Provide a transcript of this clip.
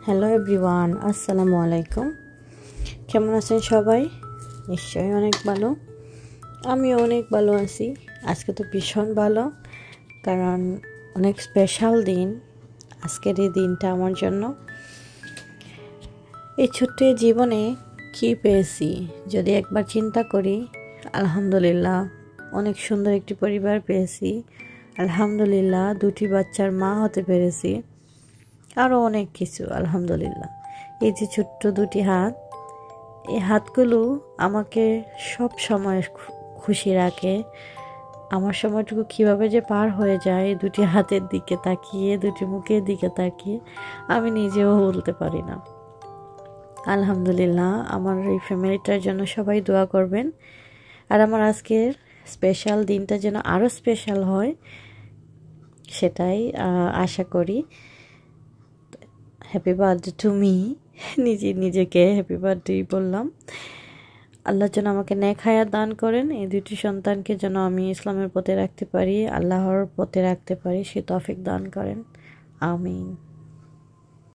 Hello everyone, আসসালামু আলাইকুম। কেমন আছেন সবাই? নিশ্চয়ই অনেক ভালো। আমিও অনেক ভালো আছি। আজকে তো ভীষণ ভালো, কারণ অনেক স্পেশাল দিন আজকের এই দিনটা আমার জন্য। এই ছোট্ট জীবনে কি পেয়েছি যদি একবার চিন্তা করি, আলহামদুলিল্লাহ অনেক সুন্দর একটি পরিবার পেয়েছি। আলহামদুলিল্লাহ দুটি বাচ্চার মা হতে পেরেছি। আরও অনেক কিছু আলহামদুলিল্লাহ। এই যে ছোট্ট দুটি হাত, এই হাতগুলো আমাকে সব সময় খুশি রাখে। আমার সময়টুকু কিভাবে যে পার হয়ে যায় দুটি হাতের দিকে তাকিয়ে, দুটি মুখের দিকে তাকিয়ে, আমি নিজেও বলতে পারি না। আলহামদুলিল্লাহ, আমার এই ফ্যামিলিটার জন্য সবাই দোয়া করবেন। আর আমার আজকের স্পেশাল দিনটা যেন আরও স্পেশাল হয়, সেটাই আশা করি। Happy birthday to me. নিজেকে হ্যাপি বার্থডে বললাম। আল্লাহ যেন আমাকে নেক হায়াত দান করেন, এই দুটি সন্তানকে যেন আমি ইসলামের পথে রাখতে পারি, আল্লাহর পথে রাখতে পারি, সে তৌফিক দান করেন। আমিন।